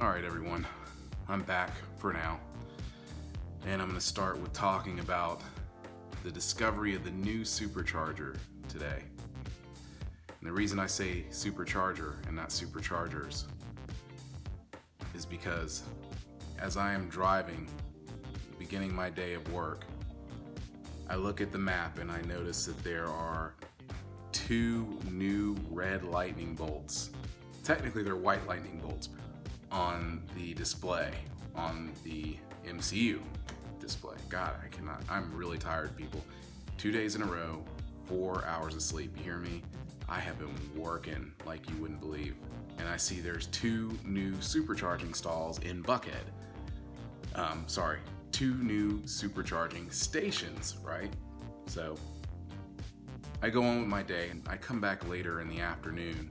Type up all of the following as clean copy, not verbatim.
Alright everyone, I'm back for now, and I'm going to start with talking about the discovery of the new supercharger today. And the reason I say supercharger and not superchargers is because as I am driving, beginning my day of work, I look at the map and I notice that there are two new red lightning bolts. Technically they're white lightning bolts on the display, on the MCU display. God, I'm really tired, people. 2 days in a row, 4 hours of sleep. You hear me? I have been working like you wouldn't believe. And I see there's two new supercharging stalls in Buckhead. Two new supercharging stations, right? So I go on with my day and I come back later in the afternoon,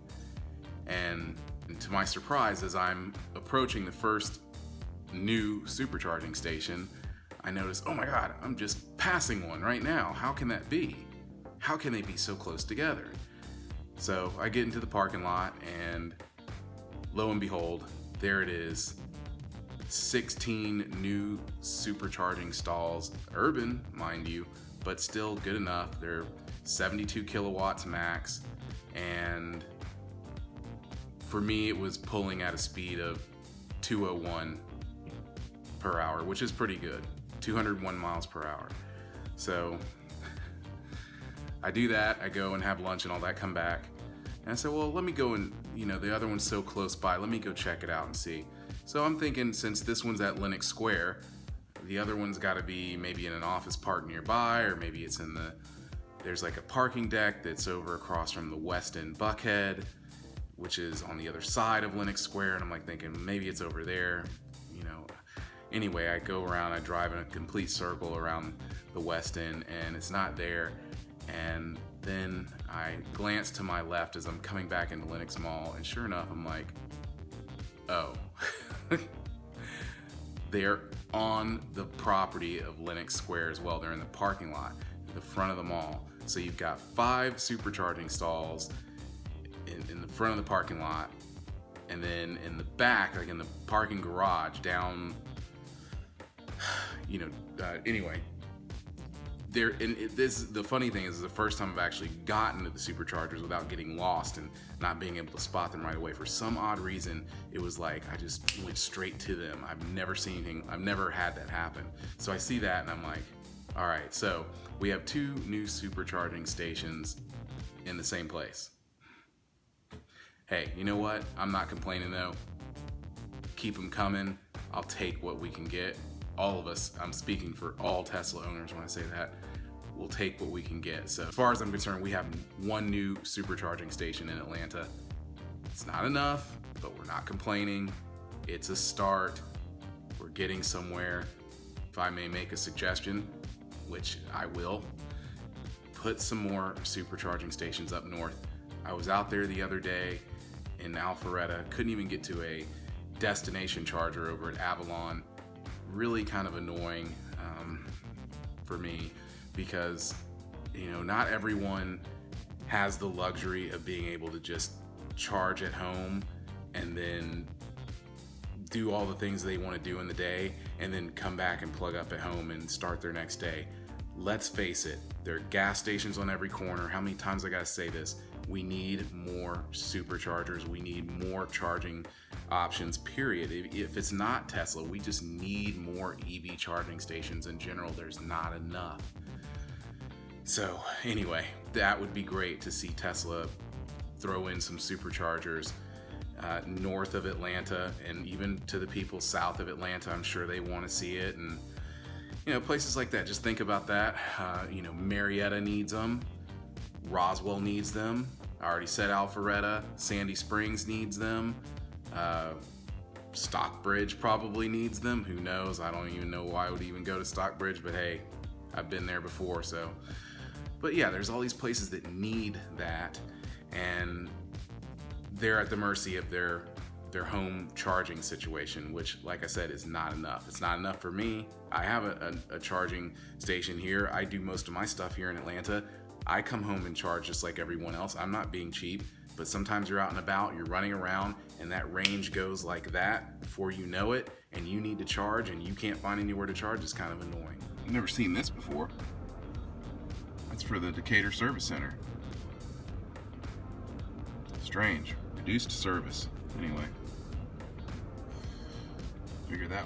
and to my surprise, as I'm approaching the first new supercharging station, I notice, oh my God, I'm just passing one right now. How can that be? How can they be so close together? So I get into the parking lot and lo and behold, there it is. 16 new supercharging stalls, urban, mind you, but still good enough. They're 72 kilowatts max, and for me it was pulling at a speed of 201 per hour, which is pretty good, 201 miles per hour. So I do that, I go and have lunch and all that, come back, and I said, well, let me go and, the other one's so close by, let me go check it out and see. So I'm thinking, since this one's at Lenox Square, the other one's got to be maybe in an office park nearby, or maybe it's there's like a parking deck that's over across from the West End Buckhead, which is on the other side of Lenox Square, and I'm like thinking maybe it's over there, Anyway, I go around, I drive in a complete circle around the West End, and it's not there. And then I glance to my left as I'm coming back into Lenox Mall, and sure enough, I'm like, oh. They're on the property of Lenox Square as well. They're in the parking lot, the front of the mall. So you've got 5 supercharging stalls in the front of the parking lot, and then in the back, like in the parking garage down, anyway. The funny thing is the first time I've actually gotten to the superchargers without getting lost and not being able to spot them right away. For some odd reason, it was like I just went straight to them. I've never seen anything, I've never had that happen. So I see that and I'm like, all right, so we have 2 new supercharging stations in the same place. Hey, you know what? I'm not complaining though. Keep them coming. I'll take what we can get. All of us, I'm speaking for all Tesla owners when I say that, we'll take what we can get. So as far as I'm concerned, we have 1 new supercharging station in Atlanta. It's not enough, but we're not complaining. It's a start. We're getting somewhere. If I may make a suggestion, which I will, put some more supercharging stations up north. I was out there the other day in Alpharetta, couldn't even get to a destination charger over at Avalon. Really kind of annoying for me, because not everyone has the luxury of being able to just charge at home and then do all the things they want to do in the day and then come back and plug up at home and start their next day. Let's face it, there are gas stations on every corner. How many times I gotta say this? We need more superchargers. We need more charging options, period. If it's not Tesla, we just need more EV charging stations in general. There's not enough. So anyway, that would be great to see Tesla throw in some superchargers north of Atlanta, and even to the people south of Atlanta. I'm sure they want to see it, and places like that. Just think about that. Marietta needs them. Roswell needs them. I already said Alpharetta. Sandy Springs needs them. Stockbridge probably needs them. Who knows? I don't even know why I would even go to Stockbridge, but hey, I've been there before, so. But yeah, there's all these places that need that, and they're at the mercy of their home charging situation, which, like I said, is not enough. It's not enough for me. I have a charging station here. I do most of my stuff here in Atlanta. I come home and charge just like everyone else. I'm not being cheap. But sometimes you're out and about, you're running around, and that range goes like that before you know it, and you need to charge and you can't find anywhere to charge. It's kind of annoying. I've never seen this before. That's for the Decatur Service Center. Strange. Reduced service. Anyway, figure that